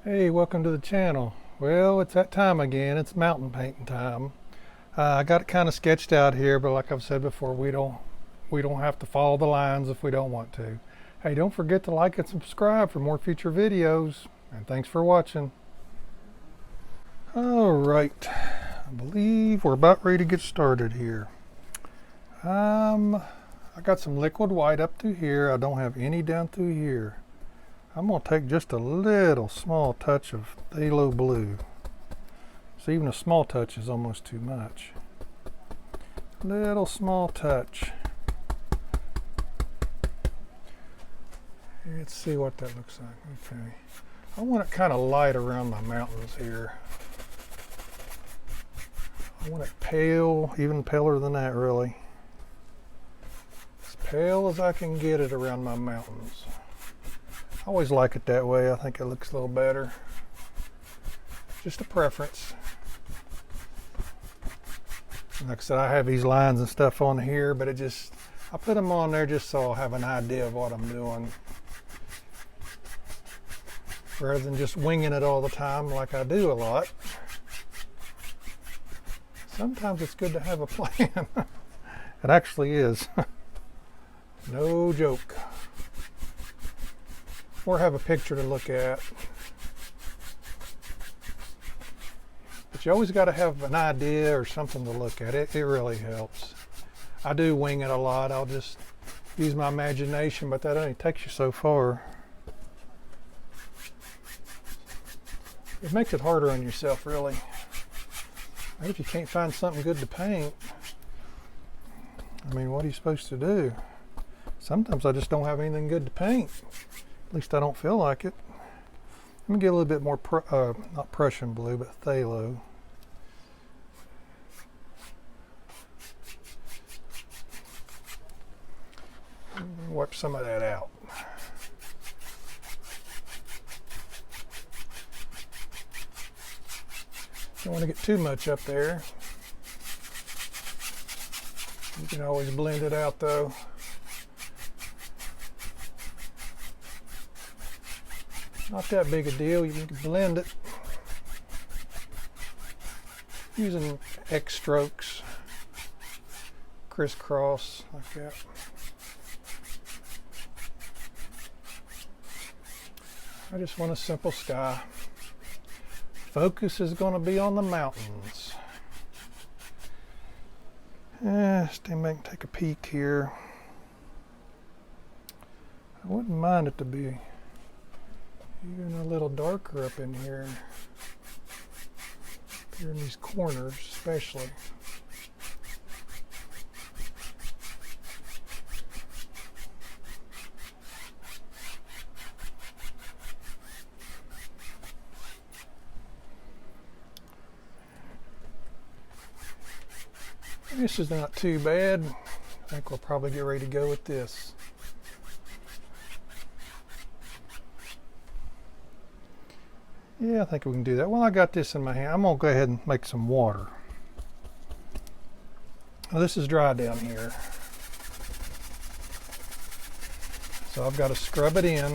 Hey, welcome to the channel. Well, it's that time again. It's mountain painting time. I got it kind of sketched out here, but like I've said before, we don't have to follow the lines if we don't want to. Hey, don't forget to like and subscribe for more future videos. And thanks for watching. All right, I believe we're about ready to get started here. I got some liquid white up to here. I don't have any down through here. I'm going to take just a little small touch of phthalo blue. So even a small touch is almost too much. Little small touch. Let's see what that looks like. Okay. I want it kind of light around my mountains here. I want it pale, even paler than that really. As pale as I can get it around my mountains. I always like it that way. I think it looks a little better. Just a preference. Like I said, I have these lines and stuff on here, but I put them on there just so I'll have an idea of what I'm doing. Rather than just winging it all the time like I do a lot. Sometimes it's good to have a plan. It actually is. No joke. Or have a picture to look at. But you always got to have an idea or something to look at. It really helps. I do wing it a lot. I'll just use my imagination, but that only takes you so far. It makes it harder on yourself, really. If you can't find something good to paint, I mean, what are you supposed to do? Sometimes I just don't have anything good to paint. At least I don't feel like it. Let me get a little bit more, not Prussian blue, but Phthalo. Wipe some of that out. Don't want to get too much up there. You can always blend it out though. Not that big a deal. You can blend it using X strokes, crisscross like that. I just want a simple sky. Focus is going to be on the mountains. Stand back and take a peek here. I wouldn't mind it to be even a little darker up in here. Up here in these corners especially. This is not too bad. I think we'll probably get ready to go with this. Yeah, I think we can do that. Well, I got this in my hand. I'm going to go ahead and make some water. Now, this is dry down here. So I've got to scrub it in. I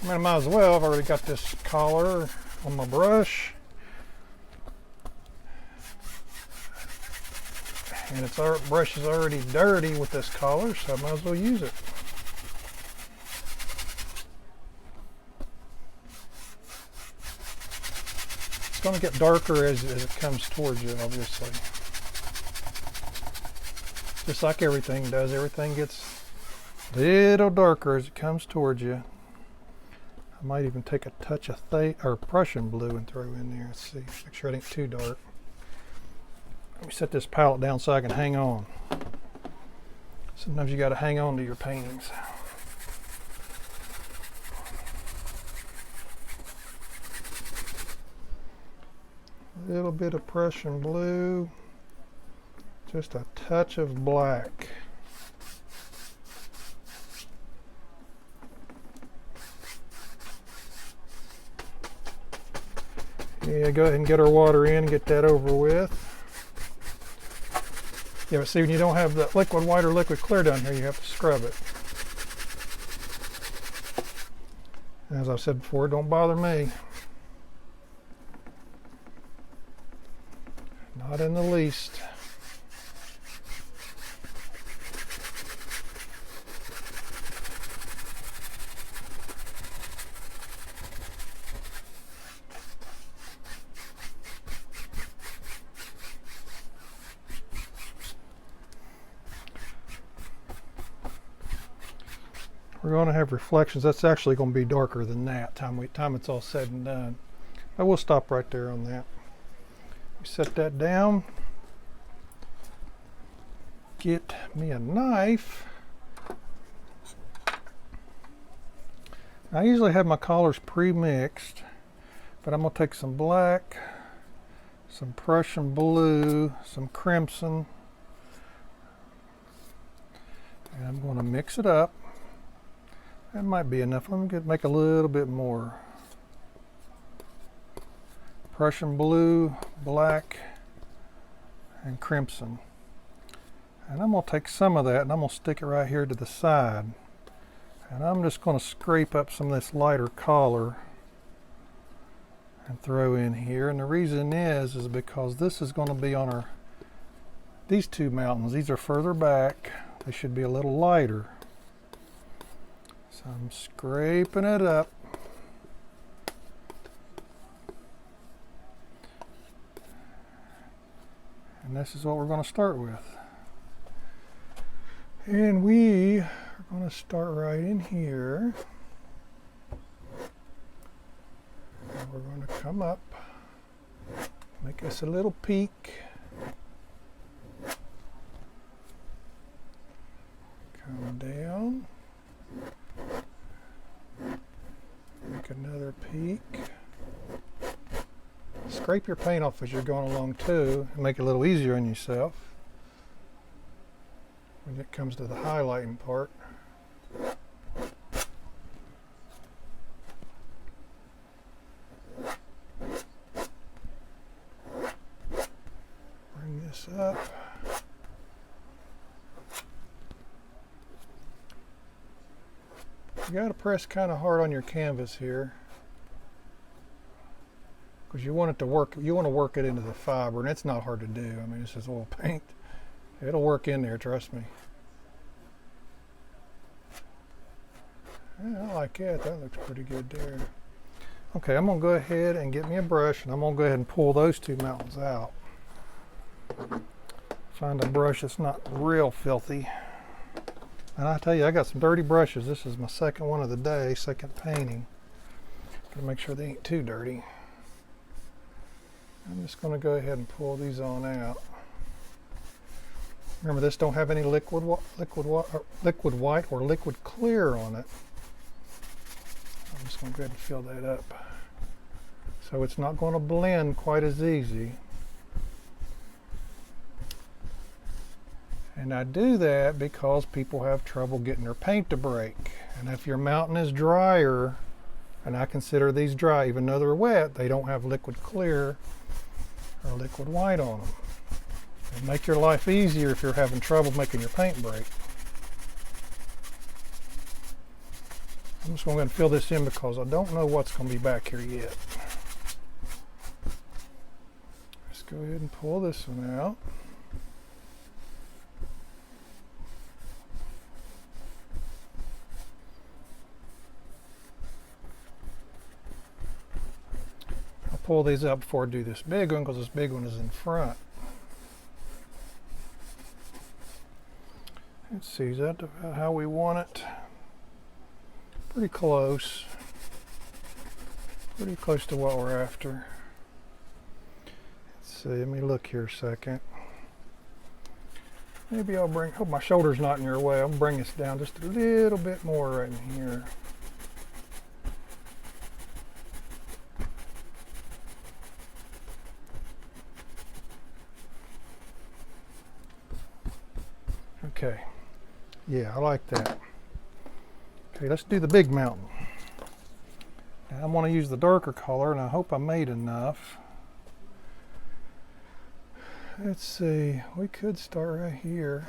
mean, I might as well. I've already got this collar on my brush. And our brush is already dirty with this collar, so I might as well use it. It's going to get darker as it comes towards you, obviously. Just like everything does. Everything gets a little darker as it comes towards you. I might even take a touch of Prussian blue and throw in there. Let's see. Make sure it ain't too dark. Let me set this palette down so I can hang on. Sometimes you got to hang on to your paintings. A little bit of Prussian blue, just a touch of black. Yeah, go ahead and get our water in and get that over with. Yeah, but see, when you don't have the liquid white or liquid clear down here, you have to scrub it. As I said before, don't bother me. Not in the least. We're going to have reflections. That's actually going to be darker than that time it's all said and done. I will stop right there on that. We set that down. Get me a knife. I usually have my colors pre-mixed, but I'm going to take some black, some Prussian blue, some crimson, and I'm going to mix it up. That might be enough. I'm going to make a little bit more. Prussian blue, black, and crimson. And I'm going to take some of that and I'm going to stick it right here to the side. And I'm just going to scrape up some of this lighter color and throw in here. And the reason is because this is going to be on these two mountains. These are further back. They should be a little lighter. So I'm scraping it up. And this is what we're going to start with. And we are going to start right in here. And we're going to come up, make us a little peak. Come down. Make another peak. Scrape your paint off as you're going along too, and make it a little easier on yourself when it comes to the highlighting part. Bring this up. You got to press kind of hard on your canvas here, because you want it to work. You want to work it into the fiber, and it's not hard to do. I mean, this is oil paint. It'll work in there, trust me. Yeah, I like it. That looks pretty good there. Okay, I'm going to go ahead and get me a brush, and I'm going to go ahead and pull those two mountains out. Find a brush that's not real filthy. And I tell you, I got some dirty brushes. This is my second one of the day, second painting. Gotta make sure they ain't too dirty. I'm just going to go ahead and pull these on out. Remember, this don't have any liquid white or liquid clear on it. I'm just going to go ahead and fill that up. So it's not going to blend quite as easy. And I do that because people have trouble getting their paint to break. And if your mountain is drier, and I consider these dry, even though they're wet, they don't have liquid clear or liquid white on them. It'll make your life easier if you're having trouble making your paint break. I'm just going to go ahead and fill this in because I don't know what's going to be back here yet. Let's go ahead and pull this one out. Pull these up before I do this big one because this big one is in front. Let's see, is that how we want it? Pretty close. Pretty close to what we're after. Let's see, let me look here a second. Maybe I'll hope my shoulder's not in your way. I'll bring this down just a little bit more right in here. Okay, yeah, I like that. Okay, let's do the big mountain. Now, I'm going to use the darker color, and I hope I made enough. Let's see, we could start right here.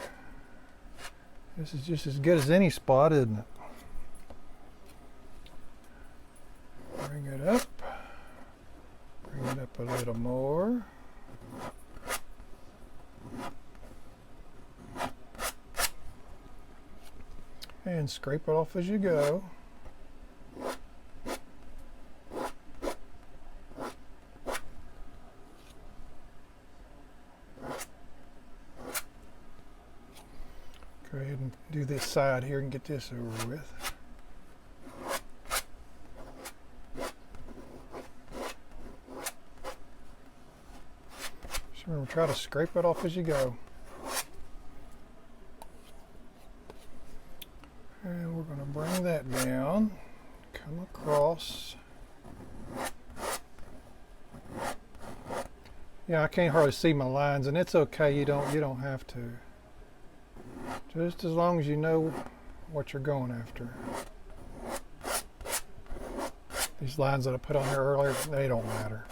This is just as good as any spot, isn't it? Bring it up. Bring it up a little more. And scrape it off as you go. Go ahead and do this side here and get this over with. Just remember, try to scrape it off as you go. And we're going to bring that down, come across. Yeah, I can't hardly see my lines, and it's okay. You don't have to. Just as long as you know what you're going after. These lines that I put on here earlier, they don't matter.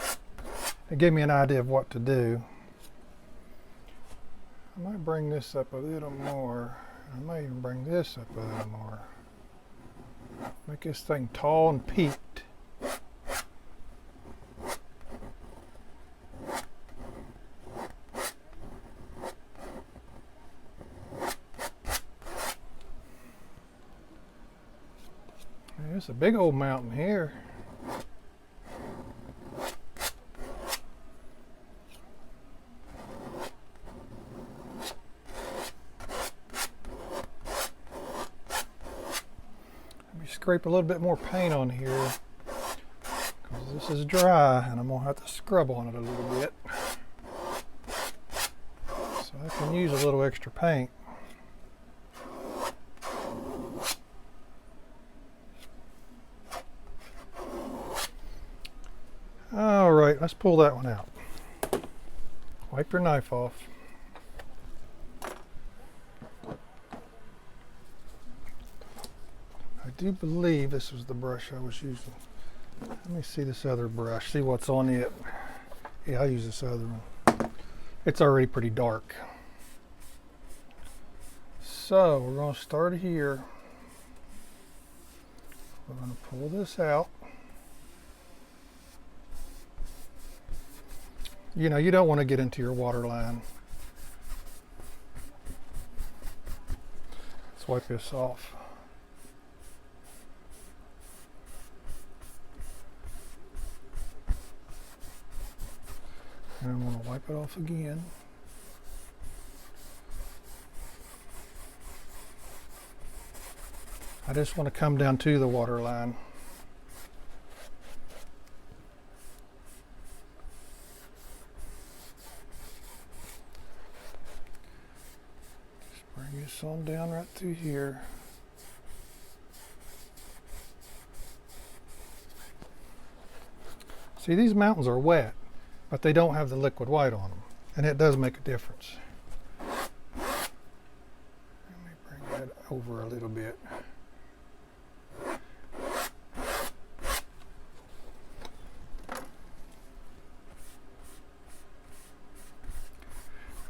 They give me an idea of what to do. I might bring this up a little more. I might even bring this up a little more. Make this thing tall and peaked. There's a big old mountain here. Scrape a little bit more paint on here because this is dry and I'm going to have to scrub on it a little bit. So I can use a little extra paint. Alright, let's pull that one out. Wipe your knife off. I do believe this was the brush I was using. Let me see this other brush, see what's on it. Yeah, I'll use this other one. It's already pretty dark. So we're going to start here. We're going to pull this out. You know, you don't want to get into your water line. Let's wipe this off. And I'm going to wipe it off again. I just want to come down to the water line. Just bring this on down right through here. See, these mountains are wet, but they don't have the liquid white on them, and it does make a difference. Let me bring that over a little bit.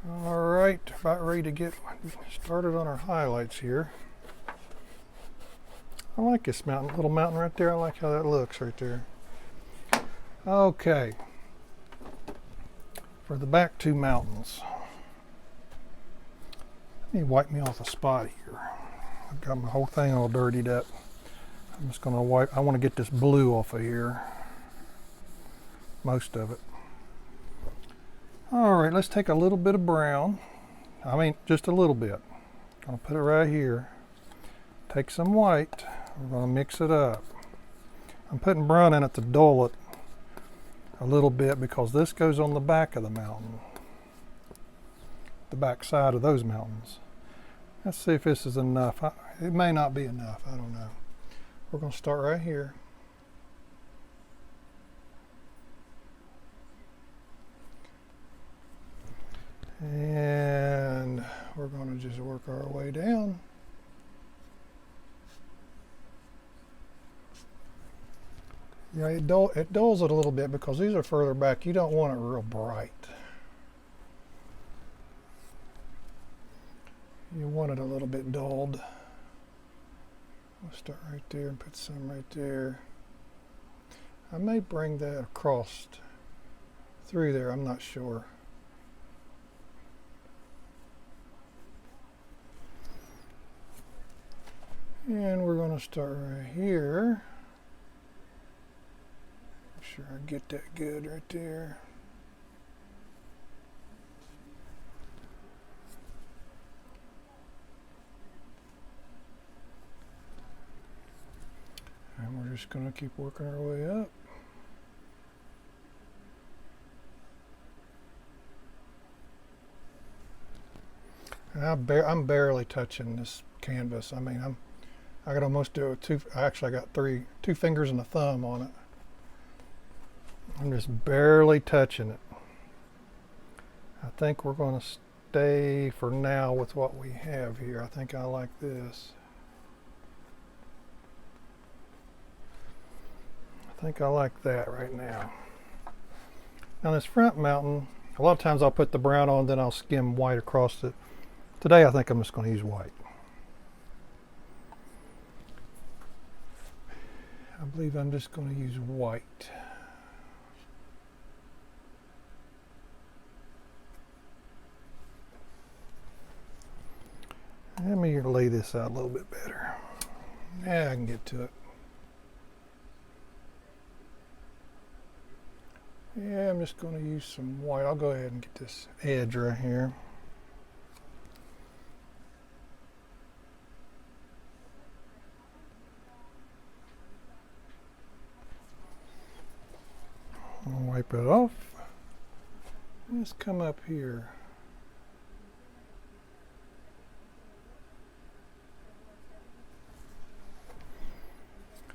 All right, about ready to get started on our highlights here. I like this mountain, little mountain right there. I like how that looks right there. Okay. For the back two mountains. Let me wipe me off a spot here. I've got my whole thing all dirtied up. I'm just going to wipe. I want to get this blue off of here. Most of it. All right, let's take a little bit of brown. I mean, just a little bit. I'm going to put it right here. Take some white. We're going to mix it up. I'm putting brown in it to dull it a little bit because this goes on the back of the mountain, the back side of those mountains. Let's see if this is enough. It may not be enough, I don't know. We're going to start right here. And we're going to just work our way down. Yeah, it dulls it a little bit because these are further back. You don't want it real bright. You want it a little bit dulled. We'll start right there and put some right there. I may bring that across through there, I'm not sure. And we're going to start right here. Make sure I get that good right there. And we're just going to keep working our way up. And I'm barely touching this canvas. I mean, I got almost do it I got two fingers and a thumb on it. I'm just barely touching it. I think we're going to stay for now with what we have here. I think I like this. I think I like that right now. Now this front mountain, a lot of times I'll put the brown on, then I'll skim white across it. Today I think I'm just going to use white. I believe I'm just going to use white. Let me lay this out a little bit better. Yeah, I can get to it. Yeah, I'm just going to use some white. I'll go ahead and get this edge right here. I'll wipe it off. Let's come up here.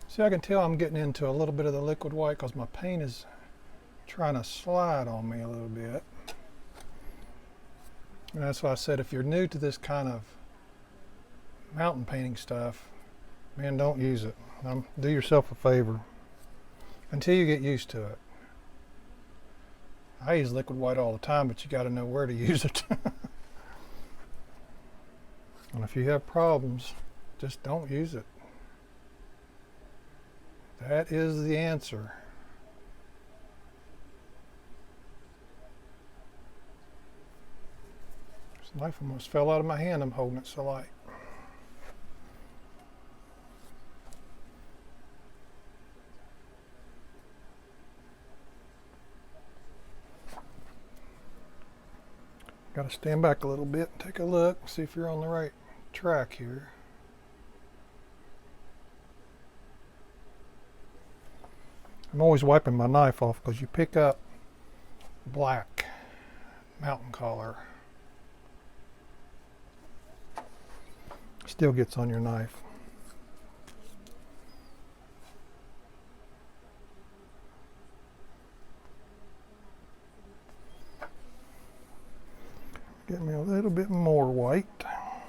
See, I can tell I'm getting into a little bit of the liquid white because my paint is trying to slide on me a little bit. And that's why I said if you're new to this kind of mountain painting stuff, man, don't use it. Do yourself a favor until you get used to it. I use liquid white all the time, but you got to know where to use it. And if you have problems, just don't use it. That is the answer. This knife almost fell out of my hand. I'm holding it so light. Got to stand back a little bit and take a look, see if you're on the right track here. I'm always wiping my knife off because you pick up black mountain color. Still gets on your knife. Get me a little bit more white. I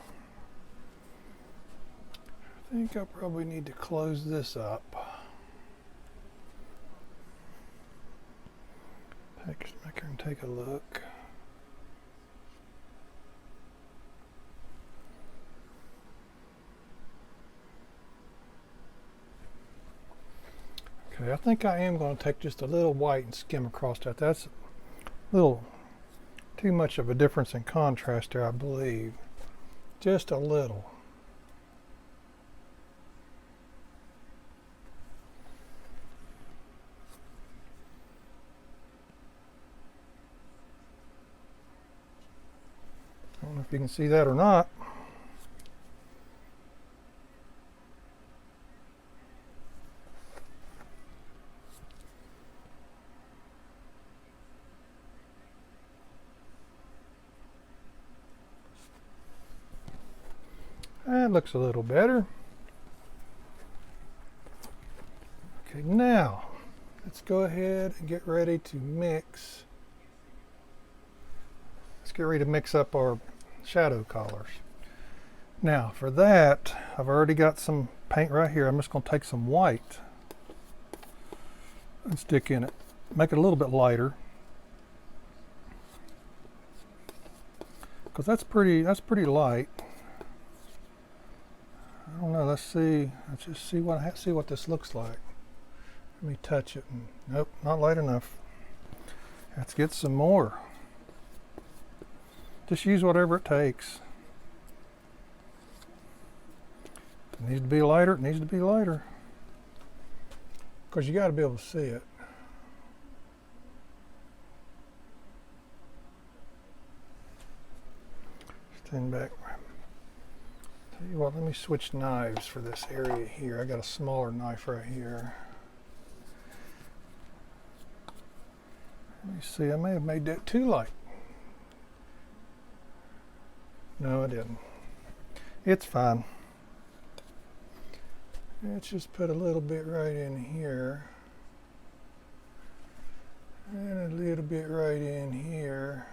think I probably need to close this up. Make her and take a look. Okay, I think I am going to take just a little white and skim across that. That's a little too much of a difference in contrast there, I believe. Just a little. I don't know if you can see that or not. That looks a little better. Okay, now let's go ahead and get ready to mix. Let's get ready to mix up our shadow colors. Now for that, I've already got some paint right here. I'm just going to take some white and stick in it. Make it a little bit lighter. Because that's pretty light. I don't know. Let's see. Let's just see what this looks like. Let me touch it. Nope, not light enough. Let's get some more. Just use whatever it takes. If it needs to be lighter, it needs to be lighter. Because you got to be able to see it. Stand back. Tell you what, let me switch knives for this area here. I got a smaller knife right here. Let me see, I may have made that too light. No, I didn't. It's fine. Let's just put a little bit right in here. And a little bit right in here.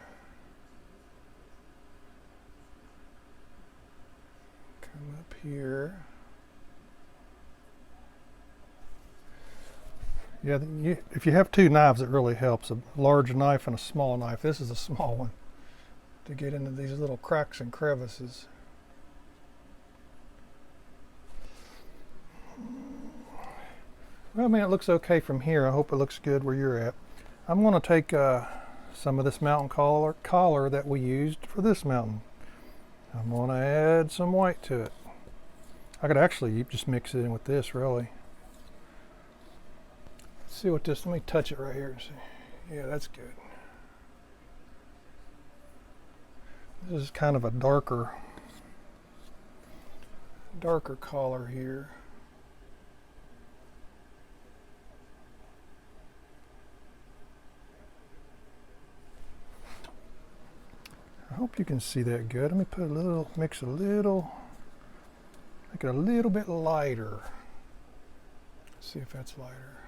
Come up here. Yeah, if you have two knives, it really helps. A large knife and a small knife. This is a small one to get into these little cracks and crevices. Well, I mean, it looks okay from here. I hope it looks good where you're at. I'm going to take some of this mountain collar that we used for this mountain. I'm going to add some white to it. I could actually just mix it in with this, really. Let's see what this, let me touch it right here and see. Yeah, that's good. This is kind of a darker color here. I hope you can see that good. Let me put a little, mix a little, make it a little bit lighter. Let's see if that's lighter.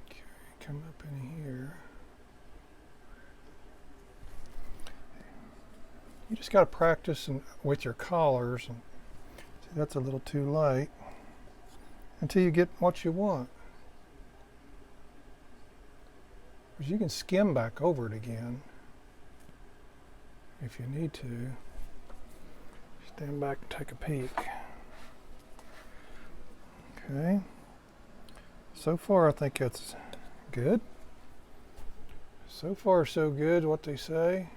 Okay, come up in here. You just got to practice with your collars. And see, that's a little too light until you get what you want. Because you can skim back over it again if you need to. Stand back and take a peek. Okay. So far, I think it's good. So far, so good, what they say.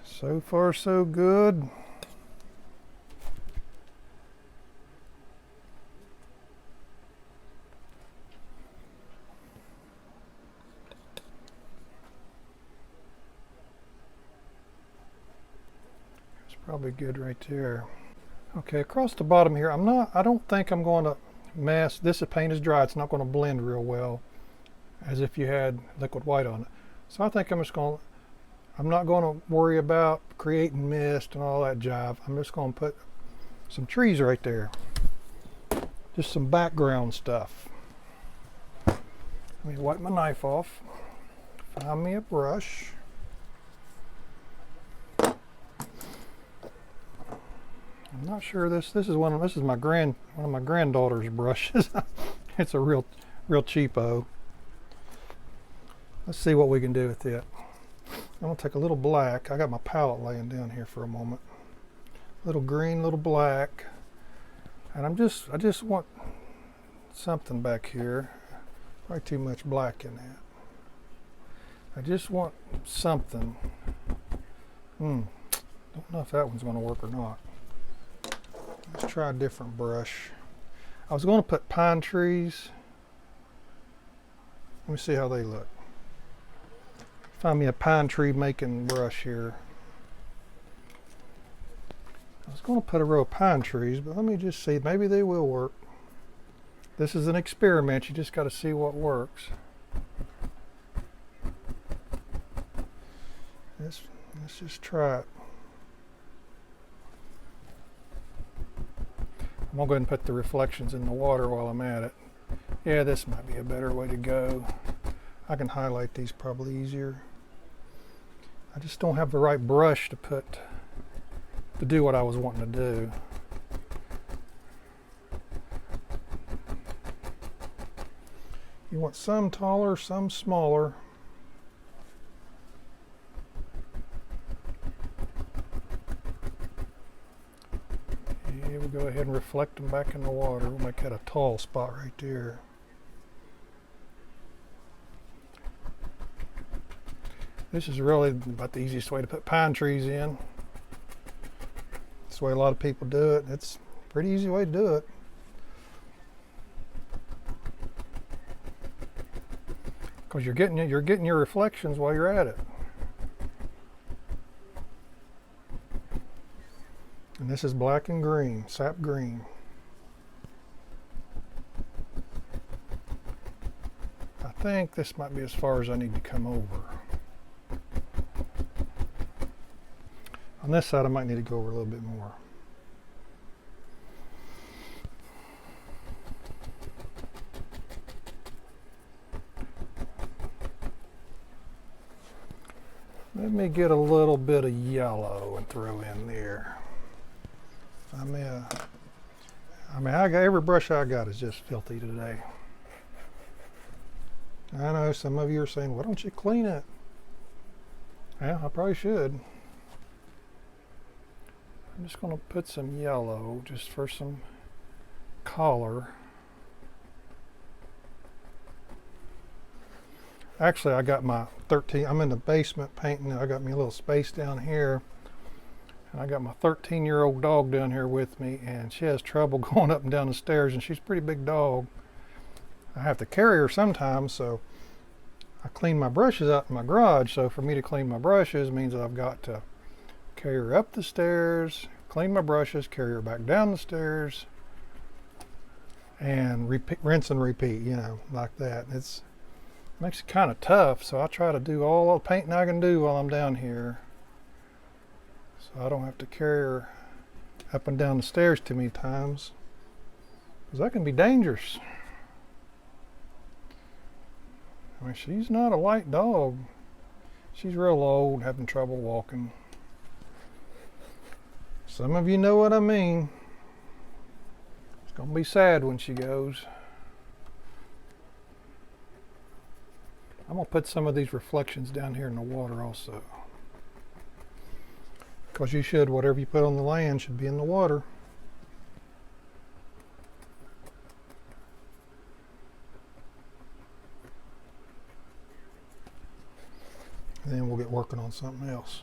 So far, so good. Probably good right there. Okay, across the bottom here, I don't think I'm going to mask, this paint is dry, it's not going to blend real well as if you had liquid white on it. So I think I'm not going to worry about creating mist and all that jive. I'm just going to put some trees right there. Just some background stuff. Let me wipe my knife off. Find me a brush. I'm not sure this is one of my granddaughter's brushes. It's a real cheapo. Let's see what we can do with it. I'm gonna take a little black. I got my palette laying down here for a moment. Little green, little black, and I just want something back here. Probably too much black in that. I just want something. Don't know if that one's gonna work or not. Let's try a different brush. I was going to put pine trees. Let me see how they look. Find me a pine tree making brush here. I was going to put a row of pine trees, but let me just see. Maybe they will work. This is an experiment. You just got to see what works. Let's just try it. I'm going to go ahead and put the reflections in the water while I'm at it. Yeah, this might be a better way to go. I can highlight these probably easier. I just don't have the right brush to do what I was wanting to do. You want some taller, some smaller. go ahead and reflect them back in the water. We'll make that a tall spot right there. This is really about the easiest way to put pine trees in. That's the way a lot of people do it. It's a pretty easy way to do it. Because you're getting your reflections while you're at it. And this is black and green, sap green. I think this might be as far as I need to come over. On this side I might need to go over a little bit more. Let me get a little bit of yellow and throw in there. I got every brush I got is just filthy today. I know some of you are saying, why don't you clean it? Yeah, I probably should. I'm just going to put some yellow just for some color. Actually, I got my 13, I'm in the basement painting. I got me a little space down here. And I got my 13-year-old dog down here with me, and she has trouble going up and down the stairs, and she's a pretty big dog. I have to carry her sometimes, so I clean my brushes out in my garage. So for me to clean my brushes means I've got to carry her up the stairs, clean my brushes, carry her back down the stairs, and rinse and repeat, you know, like that. It makes it kind of tough, so I try to do all the painting I can do while I'm down here, so I don't have to carry her up and down the stairs too many times, because that can be dangerous. I mean, she's not a light dog. She's real old, having trouble walking. Some of you know what I mean. It's gonna be sad when she goes. I'm going to put some of these reflections down here in the water also. Because whatever you put on the land should be in the water. And then we'll get working on something else.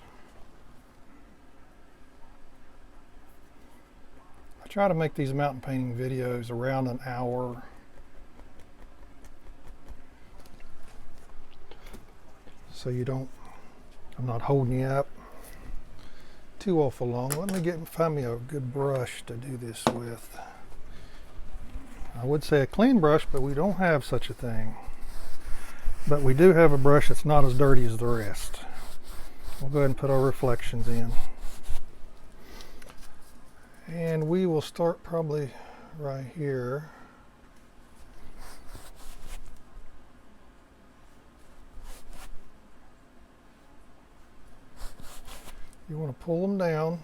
I try to make these mountain painting videos around an hour. So I'm not holding you up too awful long. Let me find me a good brush to do this with. I would say a clean brush, but we don't have such a thing. But we do have a brush that's not as dirty as the rest. We'll go ahead and put our reflections in. And we will start probably right here. You want to pull them down.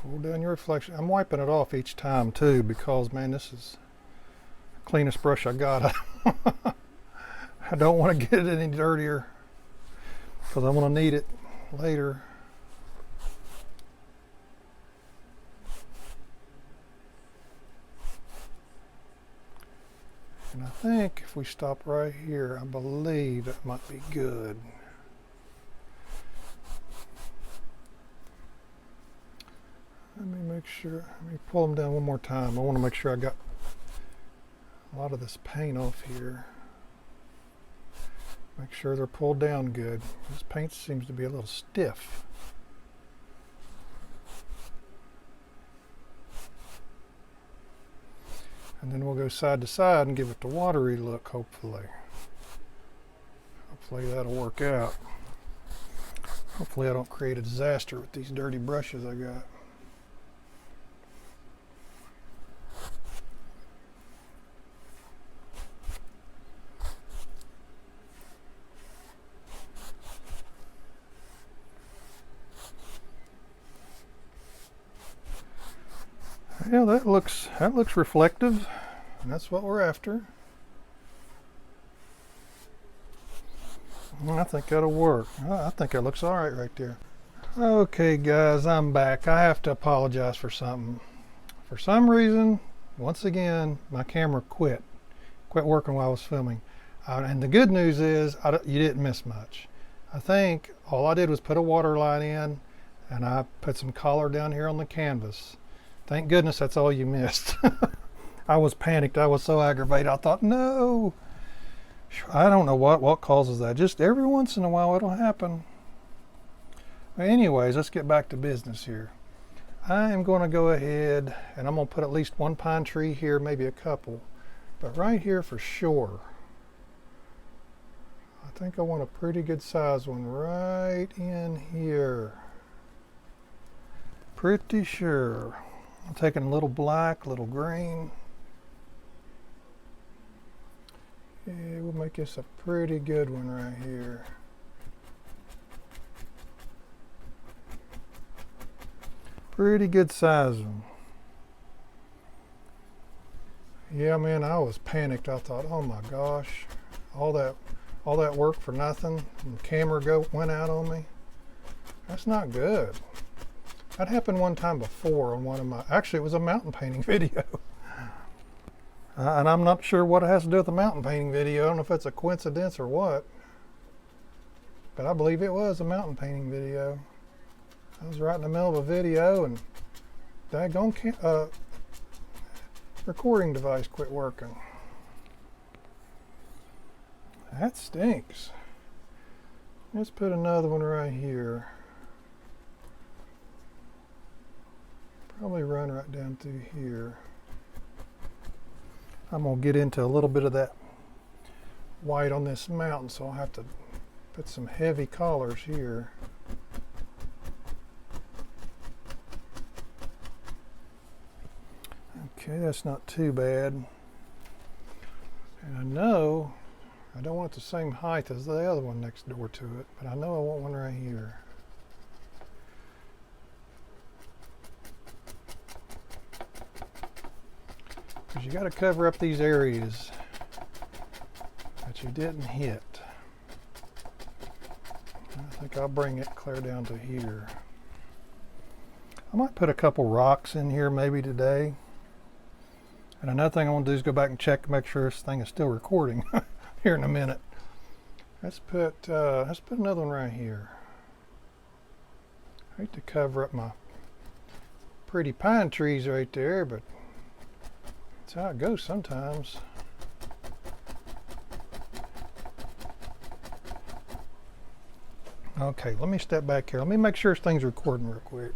Pull down your reflection. I'm wiping it off each time too, because man, this is the cleanest brush I got. I don't want to get it any dirtier because I'm going to need it later. And I think if we stop right here, I believe that might be good. Let me make sure, let me pull them down one more time. I want to make sure I got a lot of this paint off here. Make sure they're pulled down good. This paint seems to be a little stiff. And then we'll go side to side and give it the watery look, hopefully. Hopefully that'll work out. Hopefully I don't create a disaster with these dirty brushes I got. Yeah, that looks reflective, and that's what we're after. I think that'll work. I think it looks all right there. Okay, guys, I'm back. I have to apologize for something. For some reason, once again, my camera quit working while I was filming. And the good news is you didn't miss much. I think all I did was put a water line in, and I put some color down here on the canvas. Thank goodness that's all you missed. I was panicked. I was so aggravated. I thought, no. I don't know what causes that. Just every once in a while it'll happen. Anyways, let's get back to business here. I am going to go ahead and I'm going to put at least one pine tree here, maybe a couple. But right here for sure, I think I want a pretty good size one right in here. Pretty sure. I'm taking a little black, little green. Yeah, we'll make this a pretty good one right here. Pretty good size one. Yeah, man, I was panicked. I thought, oh my gosh, all that work for nothing. And the camera went out on me. That's not good. That happened one time before on one of my, actually it was a mountain painting video. And I'm not sure what it has to do with the mountain painting video. I don't know if it's a coincidence or what. But I believe it was a mountain painting video. I was right in the middle of a video and daggone recording device quit working. That stinks. Let's put another one right here. Probably run right down through here. I'm going to get into a little bit of that white on this mountain, so I'll have to put some heavy colors here. Okay, that's not too bad. And I know I don't want the same height as the other one next door to it, but I know I want one right here. Because you got to cover up these areas that you didn't hit. I think I'll bring it clear down to here. I might put a couple rocks in here maybe today. And another thing I want to do is go back and check to make sure this thing is still recording here in a minute. Let's put another one right here. I hate to cover up my pretty pine trees right there, but that's how it goes sometimes. Okay, let me step back here. Let me make sure this thing's recording real quick.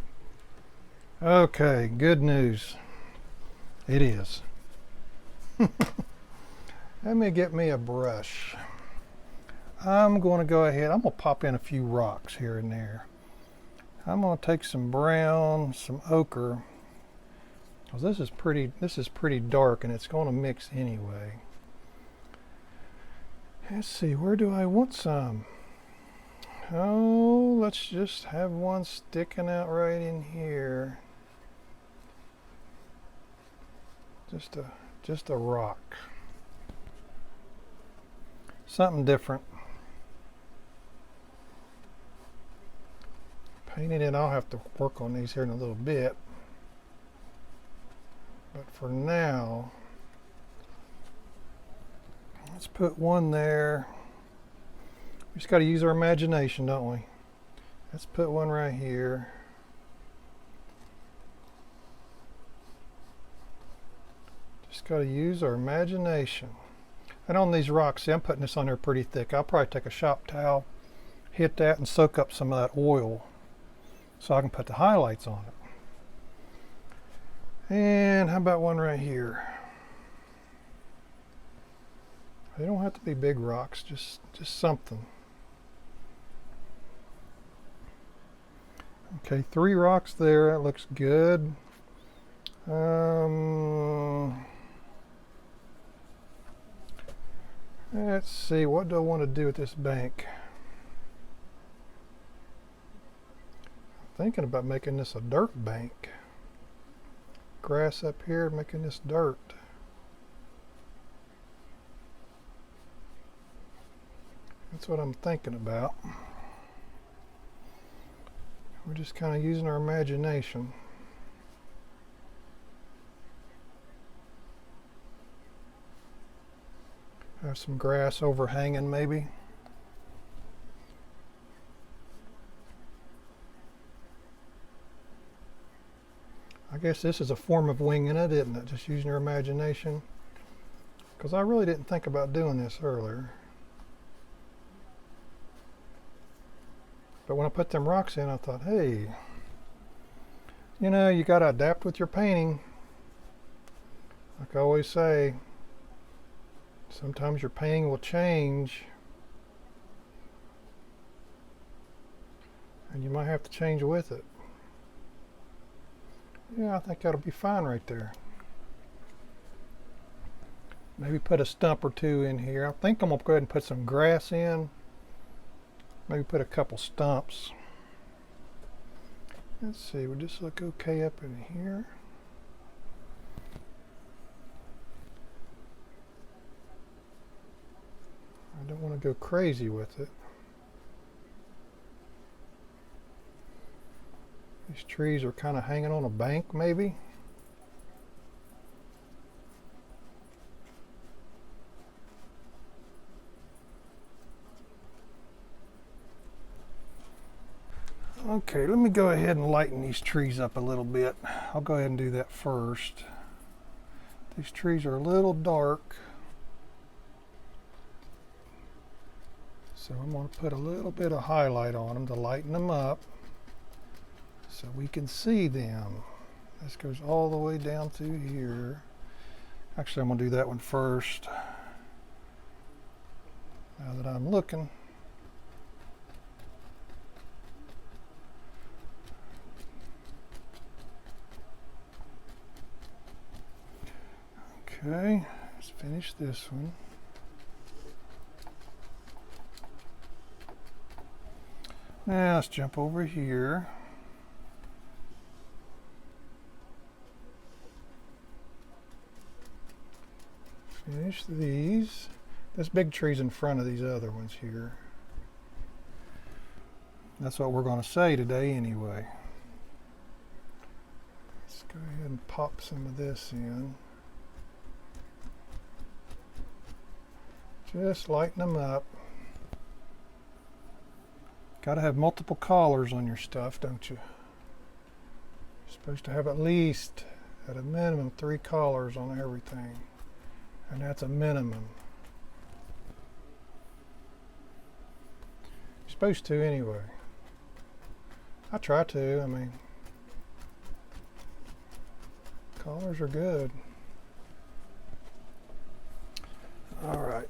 Okay, good news. It is. Let me get me a brush. I'm going to go ahead. I'm going to pop in a few rocks here and there. I'm going to take some brown, some ochre. Because this is pretty dark and it's going to mix anyway. Let's see, where do I want some? Oh, let's just have one sticking out right in here. Just a rock. Something different. Painting it, I'll have to work on these here in a little bit. But for now, let's put one there. We just got to use our imagination, don't we? Let's put one right here. Just got to use our imagination. And on these rocks, see, I'm putting this on there pretty thick. I'll probably take a shop towel, hit that, and soak up some of that oil so I can put the highlights on it. And how about one right here? They don't have to be big rocks, just something. Okay, 3 rocks there. That looks good. Let's see, what do I want to do with this bank? I'm thinking about making this a dirt bank. Grass up here, making this dirt. That's what I'm thinking about. We're just kind of using our imagination. Have some grass overhanging maybe. I guess this is a form of winging it, isn't it? Just using your imagination. Because I really didn't think about doing this earlier. But when I put them rocks in, I thought, hey, you know, you got to adapt with your painting. Like I always say, sometimes your painting will change. And you might have to change with it. Yeah, I think that'll be fine right there. Maybe put a stump or two in here. I think I'm going to go ahead and put some grass in. Maybe put a couple stumps. Let's see, would this look okay up in here? I don't want to go crazy with it. These trees are kind of hanging on a bank, maybe. Okay, let me go ahead and lighten these trees up a little bit. I'll go ahead and do that first. These trees are a little dark, so I'm going to put a little bit of highlight on them to lighten them up so we can see them. This goes all the way down through here. Actually, I'm going to do that one first. Now that I'm looking. Okay, let's finish this one. Now let's jump over here. Finish these. This big tree's in front of these other ones here. That's what we're going to say today anyway. Let's go ahead and pop some of this in. Just lighten them up. Got to have multiple collars on your stuff, don't you? You're supposed to have at least, at a minimum, 3 collars on everything. And that's a minimum. You're supposed to anyway. I try to, I mean, collars are good. All right.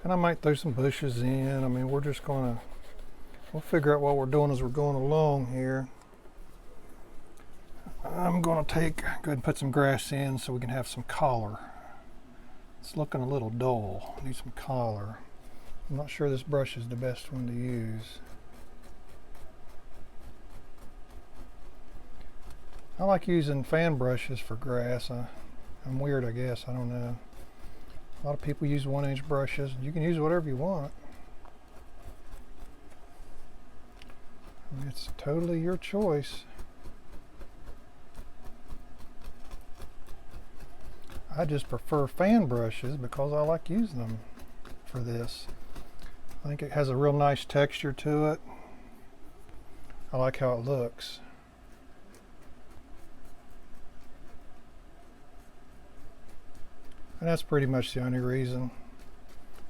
And I might throw some bushes in. I mean, we're just gonna, we'll figure out what we're doing as we're going along here. I'm gonna go ahead and put some grass in so we can have some color. It's looking a little dull. I need some color. I'm not sure this brush is the best one to use. I like using fan brushes for grass. I'm weird, I guess. I don't know. A lot of people use 1-inch brushes. You can use whatever you want. I mean, it's totally your choice. I just prefer fan brushes because I like using them for this. I think it has a real nice texture to it. I like how it looks. And that's pretty much the only reason.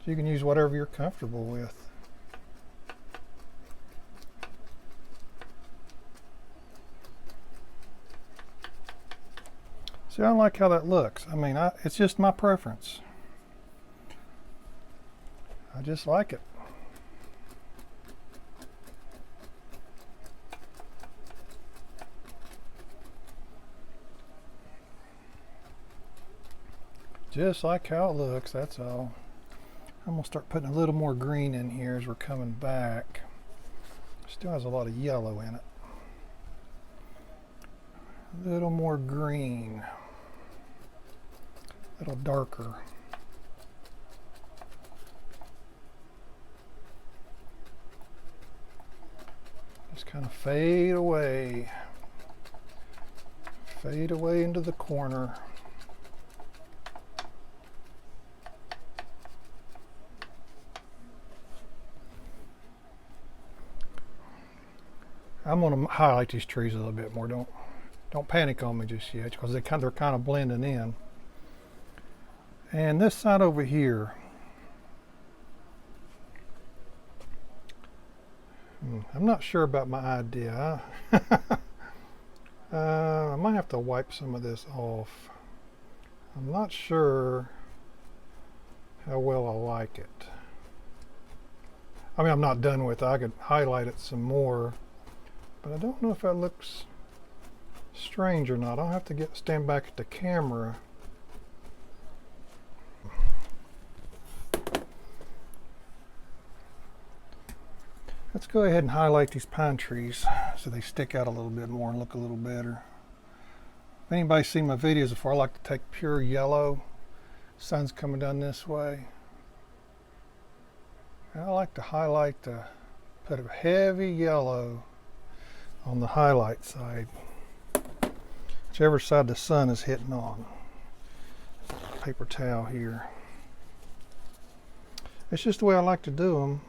So you can use whatever you're comfortable with. See, I like how that looks. I mean, it's just my preference. I just like it. Just like how it looks, that's all. I'm gonna start putting a little more green in here as we're coming back. Still has a lot of yellow in it. A little more green. A little darker. kind of fade away into the corner. I'm going to highlight these trees a little bit more. Don't panic on me just yet, because they're kind of blending in. And this side over here, I'm not sure about my idea. I might have to wipe some of this off. I'm not sure how well I like it. I mean, I'm not done with it. I could highlight it some more, but I don't know if that looks strange or not. I'll have to stand back at the camera. Let's go ahead and highlight these pine trees so they stick out a little bit more and look a little better. If anybody's seen my videos before, I like to take pure yellow. Sun's coming down this way. And I like to put a heavy yellow on the highlight side, whichever side the sun is hitting on. Paper towel here. It's just the way I like to do them.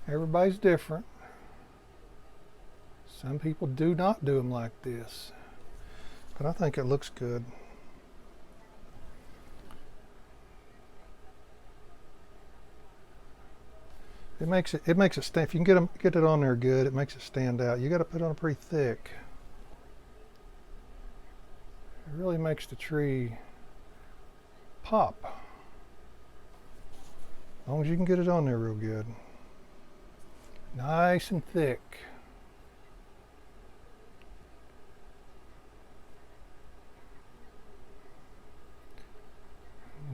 Everybody's different. Some people do not do them like this, but I think it looks good. It makes it stand. If you can get it on there good, it makes it stand out. You got to put it on pretty thick. It really makes the tree pop. As long as you can get it on there real good. Nice and thick.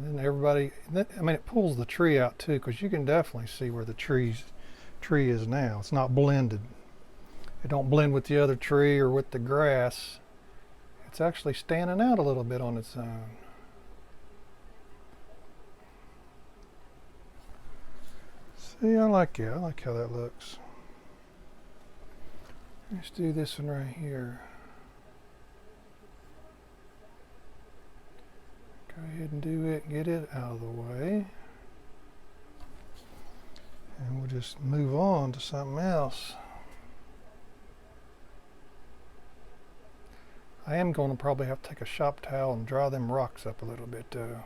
And then I mean, it pulls the tree out too, because you can definitely see where the tree is now. It's not blended. It don't blend with the other tree or with the grass. It's actually standing out a little bit on its own. See, I like it. I like how that looks. Let's do this one right here. Go ahead and do it, get it out of the way. And we'll just move on to something else. I am going to probably have to take a shop towel and dry them rocks up a little bit though.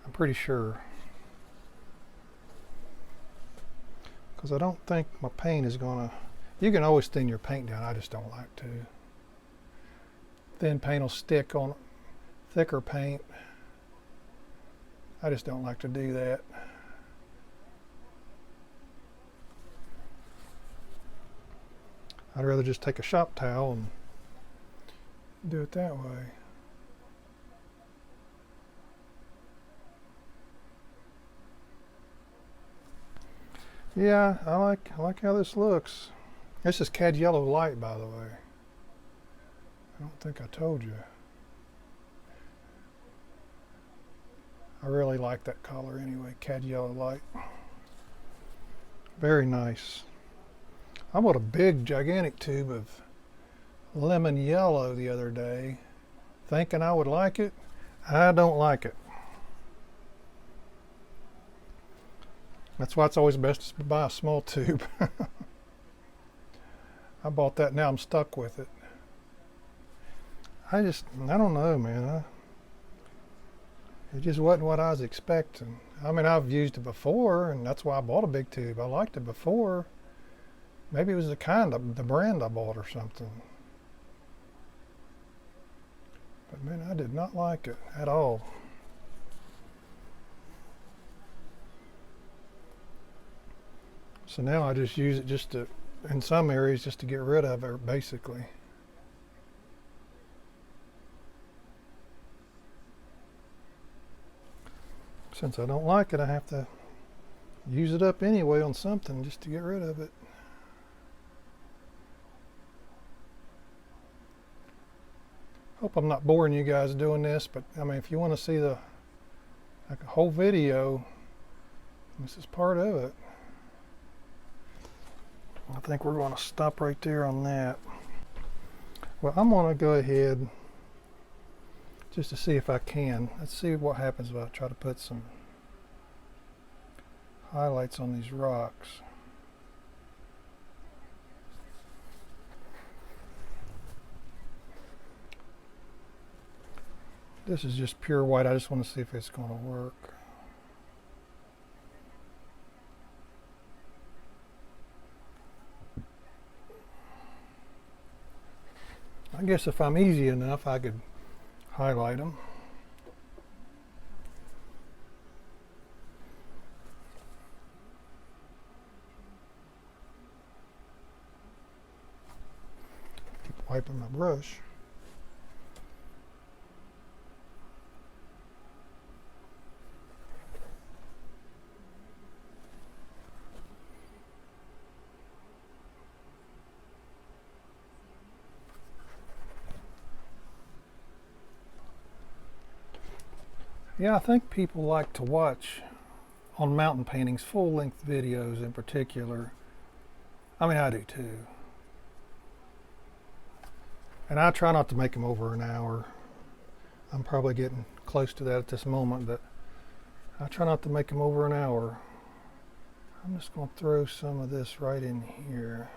I'm pretty sure. Because I don't think my paint is going to... You can always thin your paint down, I just don't like to. Thin paint will stick on thicker paint. I just don't like to do that. I'd rather just take a shop towel and do it that way. Yeah, I like how this looks. This is cad yellow light, by the way. I don't think I told you. I really like that color anyway, cad yellow light. Very nice. I bought a big, gigantic tube of lemon yellow the other day, thinking I would like it. I don't like it. That's why it's always best to buy a small tube. I bought that, now I'm stuck with it. I don't know, man. It just wasn't what I was expecting. I mean, I've used it before, and that's why I bought a big tube. I liked it before. Maybe it was the brand I bought or something. But man, I did not like it at all. So now I just use it in some areas, just to get rid of it, basically. Since I don't like it, I have to use it up anyway on something just to get rid of it. Hope I'm not boring you guys doing this, but I mean, if you want to see like a whole video, this is part of it. I think we're going to stop right there on that. Well, I'm going to go ahead just to see if I can. Let's see what happens if I try to put some highlights on these rocks. This is just pure white. I just want to see if it's going to work. I guess if I'm easy enough, I could highlight them. Keep wiping my brush. Yeah, I think people like to watch on mountain paintings full-length videos in particular. I mean, I do too. And I try not to make them over an hour. I'm probably getting close to that at this moment, but I try not to make them over an hour. I'm just going to throw some of this right in here.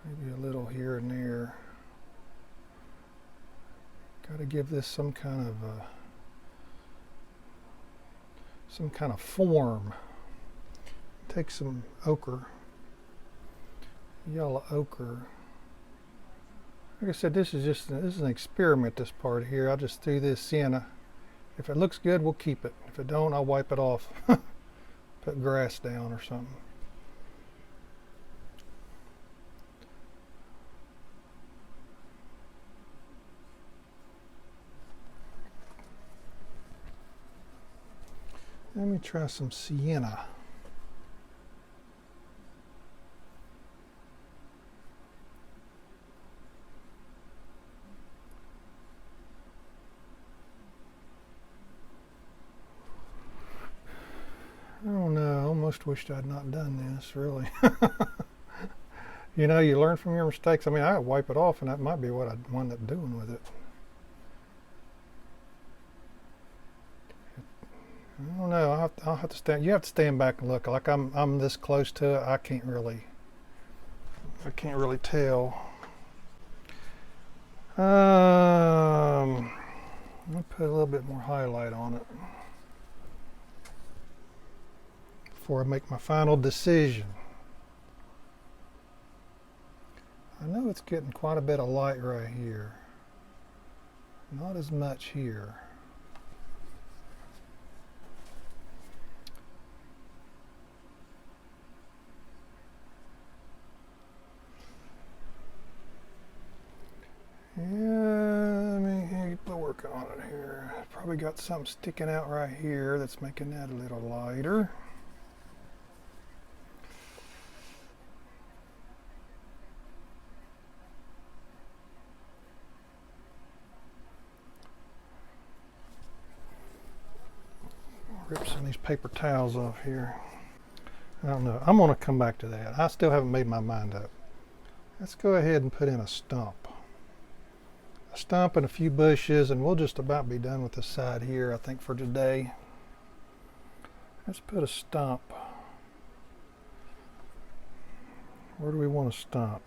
Maybe a little here and there. Got to give this some kind of form. Take some ochre, yellow ochre. Like I said, this is an experiment. This part here, I just threw this sienna. If it looks good, we'll keep it. If it don't, I'll wipe it off. Put grass down or something. Let me try some sienna. I don't know, I almost wished I'd not done this, really. You know, you learn from your mistakes. I mean, I wipe it off, and that might be what I'd wind up doing with it. I don't know. I'll have to stand. You have to stand back and look. Like I'm this close to it. I can't really tell. I'll put a little bit more highlight on it before I make my final decision. I know it's getting quite a bit of light right here. Not as much here. Yeah, let me keep working on it here. Probably got something sticking out right here that's making that a little lighter. Rip some of these paper towels off here. I don't know. I'm going to come back to that. I still haven't made my mind up. Let's go ahead and put in a stump. A stump and a few bushes, and we'll just about be done with the side here, I think, for today. Let's put a stump. Where do we want to stump?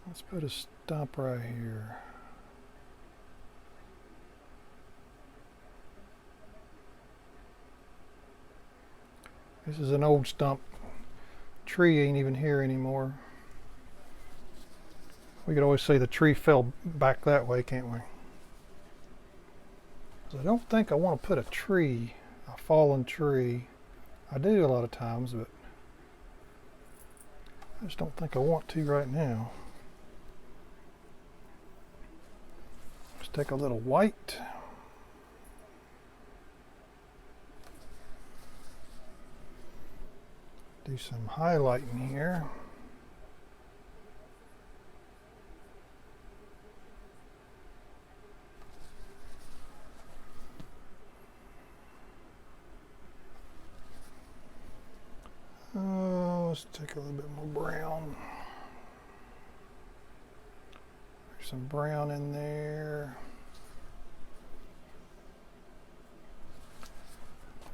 Let's put a stump right here. This is an old stump. Tree ain't even here anymore. We could always say the tree fell back that way, can't we? So I don't think I want to put a tree, a fallen tree. I do a lot of times, but I just don't think I want to right now. Let's take a little white. Do some highlighting here. let's take a little bit more brown. There's some brown in there.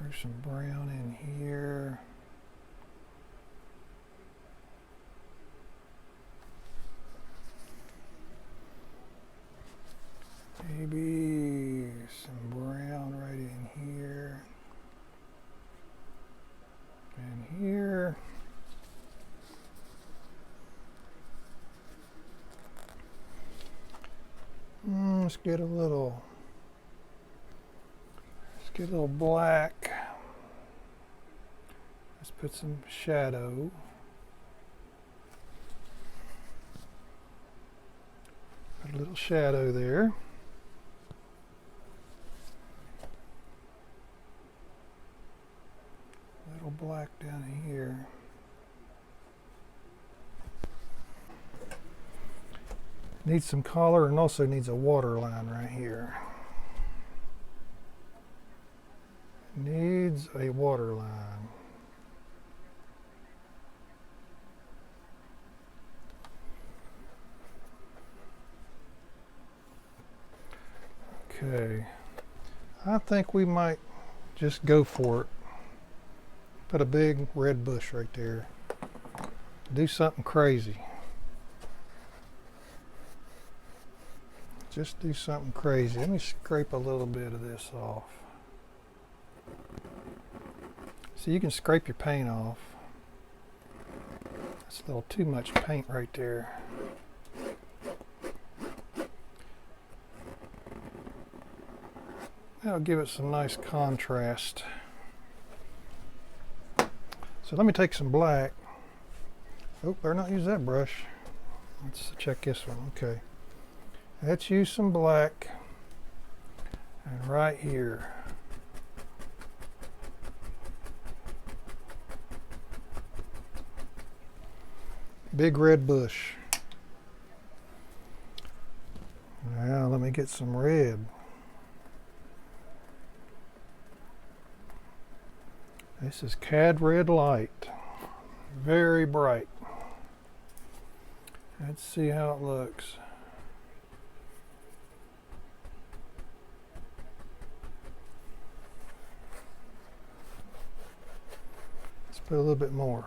There's some brown in here. Maybe some brown right in here. And here. Let's get a little black. Let's put some shadow. Put a little shadow there. Little black down here. Needs some color and also needs a water line right here. Needs a water line. Okay, I think we might just go for it. Put a big red bush right there. Do something crazy. Just do something crazy. Let me scrape a little bit of this off. So you can scrape your paint off. That's a little too much paint right there. That'll give it some nice contrast. So let me take some black. Oh, better not use that brush. Let's check this one. Okay. Let's use some black. And right here. Big red bush. Now let me get some red. This is cad red light. Very bright. Let's see how it looks. Let's put a little bit more.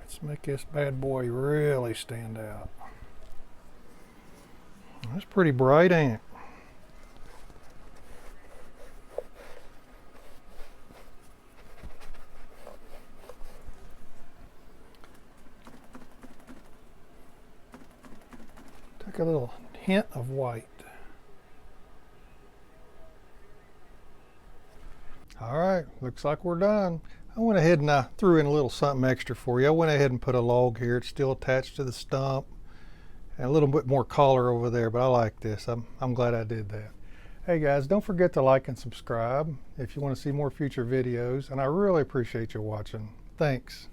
Let's make this bad boy really stand out. That's pretty bright, ain't it? Take a little hint of white. All right, looks like we're done. I went ahead and threw in a little something extra for you. I went ahead and put a log here. It's still attached to the stump. And a little bit more color over there, but I like this. I'm glad I did that. Hey guys, don't forget to like and subscribe if you want to see more future videos, and I really appreciate you watching. Thanks.